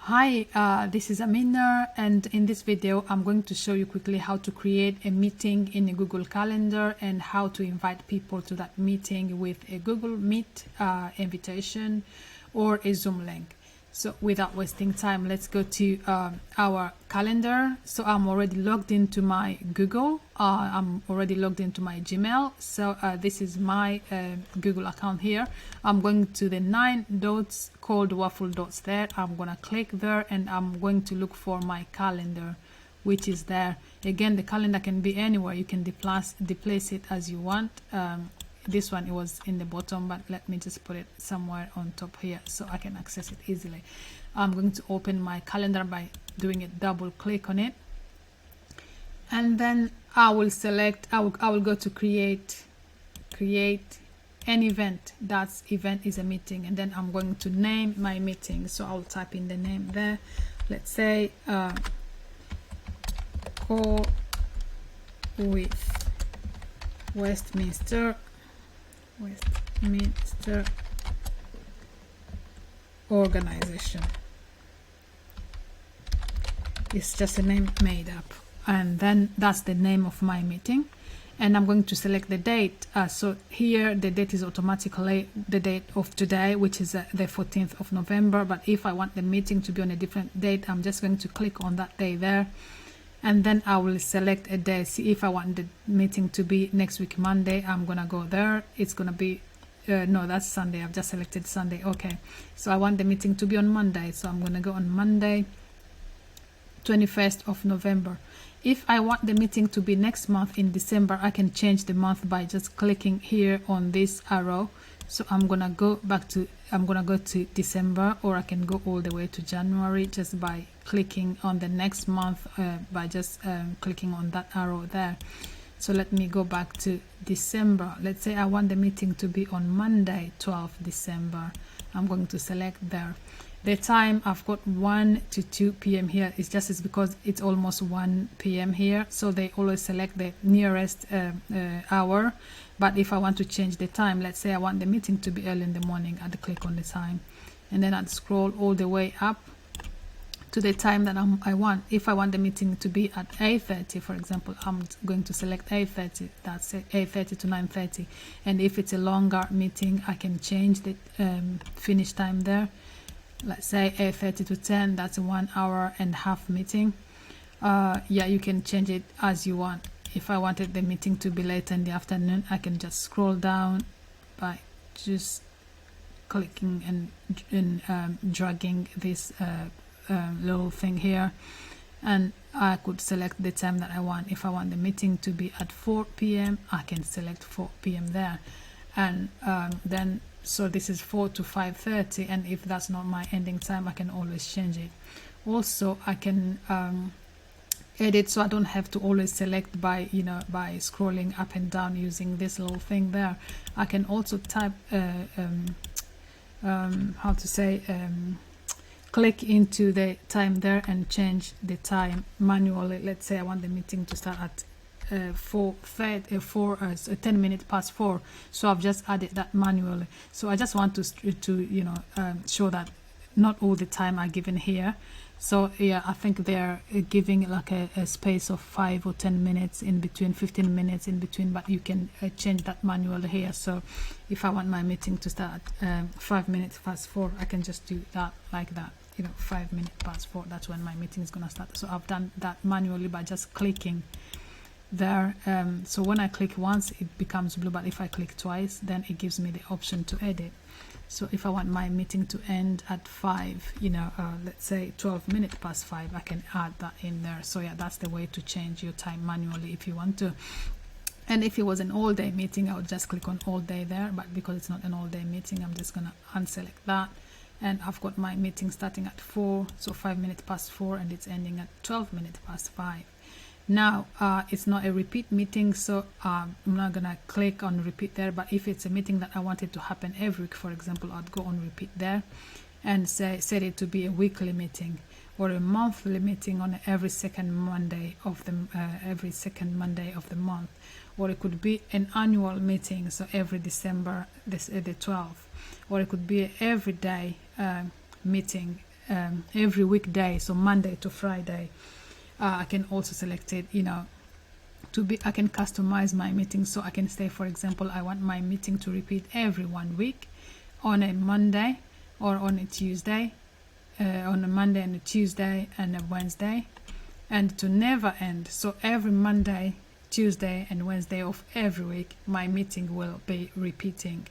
Hi, this is Amina, and in this video I'm going to show you quickly how to create a meeting in a Google Calendar and how to invite people to that meeting with a Google Meet invitation or a Zoom link. So without wasting time, let's go to our calendar. So I'm already logged into my Google. I'm already logged into my Gmail. So this is my Google account here. I'm going to the 9 dots called waffle dots there. I'm going to click there and I'm going to look for my calendar, which is there. Again, the calendar can be anywhere. You can deplace it as you want. This one, it was in the bottom, but let me just put it somewhere on top here so I can access it easily. I'm going to open my calendar by doing a double click on it, and then I will select, I will go to create an event. That event is a meeting, and then I'm going to name my meeting. So I'll type in the name there. Let's say call with Westminster organization. It's just a name made up, and then that's the name of my meeting. And I'm going to select the date. So here the date is automatically the date of today, which is the 14th of November. But if I want the meeting to be on a different date, I'm just going to click on that day there, and then I will select a day. See, if I want the meeting to be next week Monday, I'm gonna go there. It's gonna be no, that's Sunday. I've just selected Sunday. Okay, so I want the meeting to be on Monday, so I'm gonna go on Monday 21st of November. If I want the meeting to be next month in December, I can change the month by just clicking here on this arrow. So I'm gonna go to December, or I can go all the way to January just by clicking on the next month by just clicking on that arrow there. So let me go back to December. Let's say I want the meeting to be on Monday 12th December. I'm going to select there. The time, I've got 1 to 2 p.m. here. It's just because it's almost 1 p.m. here, so they always select the nearest hour. But if I want to change the time, let's say I want the meeting to be early in the morning, I'd click on the time, and then I'd scroll all the way up to the time that I want. If I want the meeting to be at 8:30, for example, I'm going to select 8:30. That's it, 8:30 to 9:30. And if it's a longer meeting, I can change the finish time there. Let's say 8:30 to 10. That's a 1 hour and a half meeting. Yeah, you can change it as you want. If I wanted the meeting to be later in the afternoon, I can just scroll down by just clicking and dragging this little thing here, and I could select the time that I want. If I want the meeting to be at 4 p.m., I can select 4 p.m. there, and then so this is 4 to 5:30, and if that's not my ending time, I can always change it. Also, I can edit, so I don't have to always select by scrolling up and down using this little thing there. I can also type click into the time there and change the time manually. Let's say I want the meeting to start at 10 minutes past 4, so I've just added that manually. So I just want to show that not all the time are given here. So yeah, I think they're giving like a space of 5 or 10 minutes in between, 15 minutes in between, but you can change that manually here. So if I want my meeting to start at 5 minutes past 4, I can just do that like that. 5 minutes past 4, that's when my meeting is gonna start. So I've done that manually by just clicking there. So when I click once, it becomes blue, but if I click twice, then it gives me the option to edit. So if I want my meeting to end at 5, let's say 12 minutes past 5, I can add that in there. So yeah, that's the way to change your time manually if you want to. And if it was an all-day meeting, I would just click on all day there, but because it's not an all-day meeting, I'm just gonna unselect that. And I've got my meeting starting at 4, so 5 minutes past 4, and it's ending at 12 minutes past 5. Now it's not a repeat meeting, so I'm not gonna click on repeat there. But if it's a meeting that I wanted to happen every week, for example, I'd go on repeat there and set it to be a weekly meeting or a monthly meeting on every second Monday of the month, or it could be an annual meeting, so every December the 12th, or it could be every day meeting every weekday, so Monday to Friday. I can also select it, I can customize my meeting. So I can say, for example, I want my meeting to repeat every 1 week on a Monday or on a Tuesday, on a Monday and a Tuesday and a Wednesday, and to never end. So every Monday, Tuesday and Wednesday of every week, my meeting will be repeating.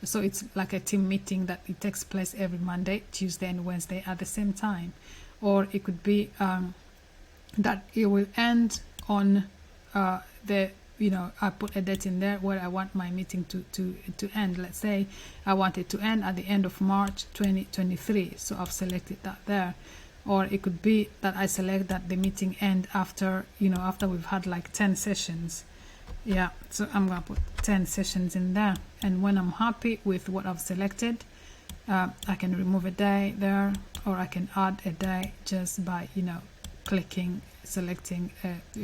So it's like a team meeting that it takes place every Monday, Tuesday and Wednesday at the same time. Or it could be that it will end on I put a date in there where I want my meeting to end. Let's say I want it to end at the end of March 2023. So I've selected that there. Or it could be that I select that the meeting end after we've had like 10 sessions. Yeah, so I'm going to put 10 sessions in there. And when I'm happy with what I've selected, I can remove a day there, or I can add a day just by, clicking, selecting,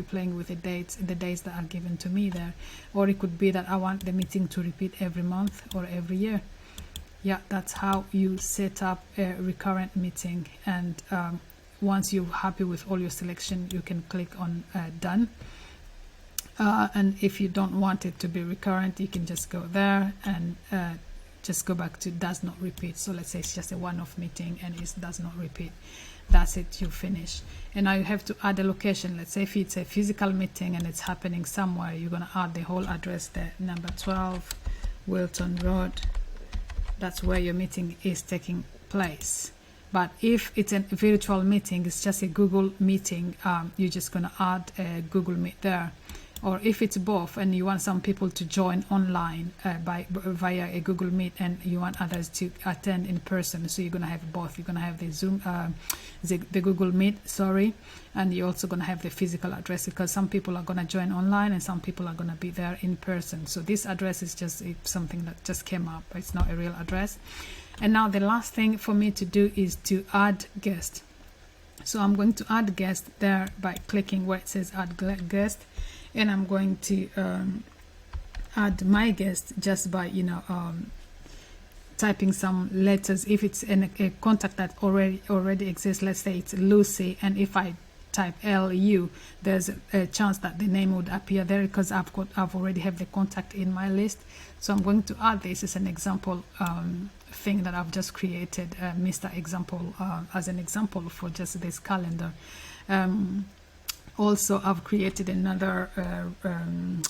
playing with the days that are given to me there. Or it could be that I want the meeting to repeat every month or every year. Yeah, that's how you set up a recurrent meeting. And once you're happy with all your selection, you can click on done. And if you don't want it to be recurrent, you can just go there and just go back to does not repeat. So let's say it's just a one-off meeting and it does not repeat. That's it, you finish. And now you have to add a location. Let's say if it's a physical meeting and it's happening somewhere, you're going to add the whole address there, number 12 Wilton Road. That's where your meeting is taking place. But if it's a virtual meeting, it's just a Google meeting, you're just going to add a Google Meet there. Or if it's both and you want some people to join online via a Google Meet, and you want others to attend in person, so you're going to have both. You're going to have the Zoom, the Google Meet, and you're also going to have the physical address, because some people are going to join online and some people are going to be there in person. So this address is just something that just came up. It's not a real address. And now the last thing for me to do is to add guest. So I'm going to add guest there by clicking where it says add guest. And I'm going to add my guest just by typing some letters. If it's a contact that already exists, let's say it's Lucy, and if I type LU, there's a chance that the name would appear there because I've already have the contact in my list. So I'm going to add this as an example thing that I've just created, Mr. Example, as an example for just this calendar. Also, I've created another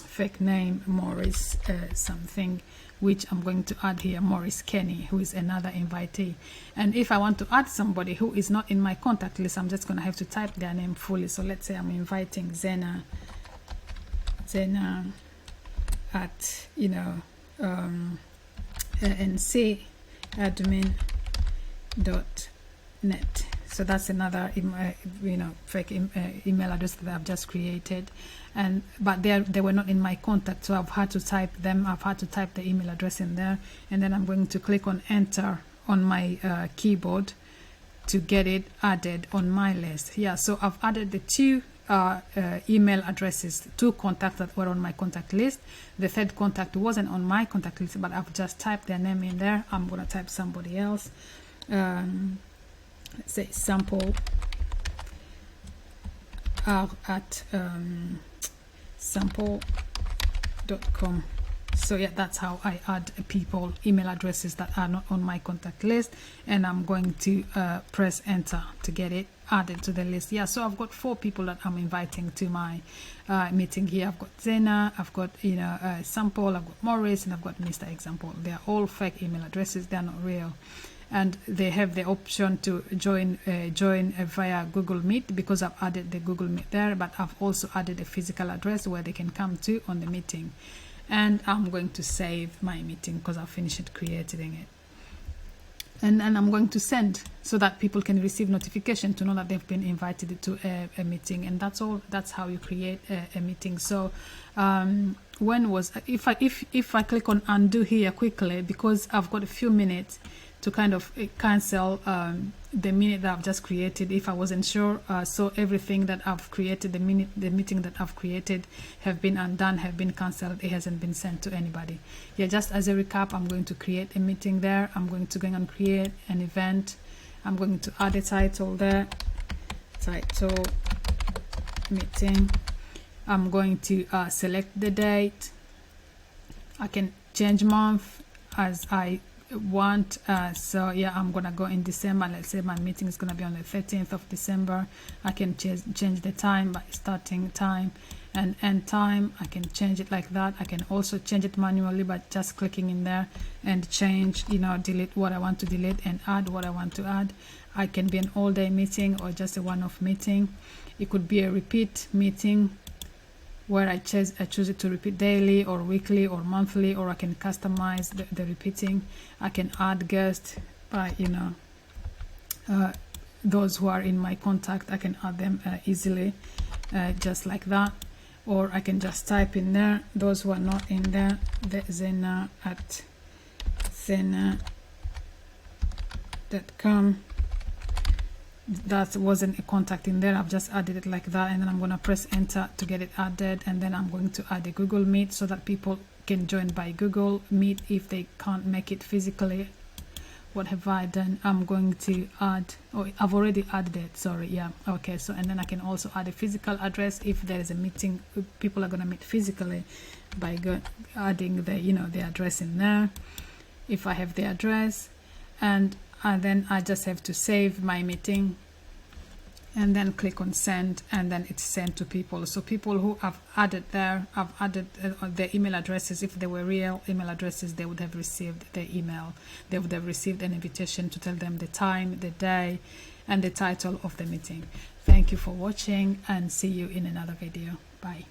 fake name, Morris something, which I'm going to add here, Morris Kenny, who is another invitee. And if I want to add somebody who is not in my contact list, I'm just going to have to type their name fully. So let's say I'm inviting Zena at, ncadmin.net. So that's another fake email address that I've just created, but they were not in my contact, so I've had to type them. I've had to type the email address in there, and then I'm going to click on enter on my keyboard to get it added on my list. Yeah, so I've added the two email addresses, two contacts that were on my contact list. The third contact wasn't on my contact list, but I've just typed their name in there. I'm going to type somebody else. Let's say sample at sample.com. So yeah, that's how I add people email addresses that are not on my contact list, and I'm going to press enter to get it added to the list. Yeah, so I've got 4 people that I'm inviting to my meeting here. I've got Zena, I've got Sample, I've got Morris, and I've got Mr. Example. They are all fake email addresses. They are not real. And they have the option to join via Google Meet, because I've added the Google Meet there, but I've also added a physical address where they can come to on the meeting. And I'm going to save my meeting because I've finished creating it. And I'm going to send so that people can receive notification to know that they've been invited to a meeting. And that's all. That's how you create a meeting. So if I click on undo here quickly, because I've got a few minutes to kind of cancel the minute that I've just created if I wasn't sure. So everything that I've created, the meeting that I've created have been undone, have been cancelled. It hasn't been sent to anybody. Yeah, just as a recap, I'm going to create a meeting there. I'm going to go and create an event. I'm going to add a title there, title meeting. I'm going to select the date. I can change month as I want. So yeah, I'm gonna go in December. Let's say my meeting is gonna be on the 13th of December. I can change the time by starting time and end time. I can change it like that. I can also change it manually by just clicking in there and change, you know, delete what I want to delete and add what I want to add. I can be an all-day meeting or just a one-off meeting. It could be a repeat meeting where I choose it to repeat daily or weekly or monthly, or I can customize the repeating. I can add guests by, you know, those who are in my contact. I can add them easily, just like that. Or I can just type in there those who are not in there, the Zena at Zena.com. That wasn't a contact in there. I've just added it like that, and then I'm going to press enter to get it added, and then I'm going to add a Google Meet so that people can join by Google Meet if they can't make it physically. What have I done? I'm going to add, oh, I've already added it, sorry, yeah, okay. So and then I can also add a physical address if there is a meeting, people are going to meet physically by adding the, you know, the address in there if I have the address. And then I just have to save my meeting and then click on send, and then it's sent to people. So people who I've added there, I've added their email addresses. If they were real email addresses, they would have received the email. They would have received an invitation to tell them the time, the day, and the title of the meeting. Thank you for watching, and see you in another video. Bye.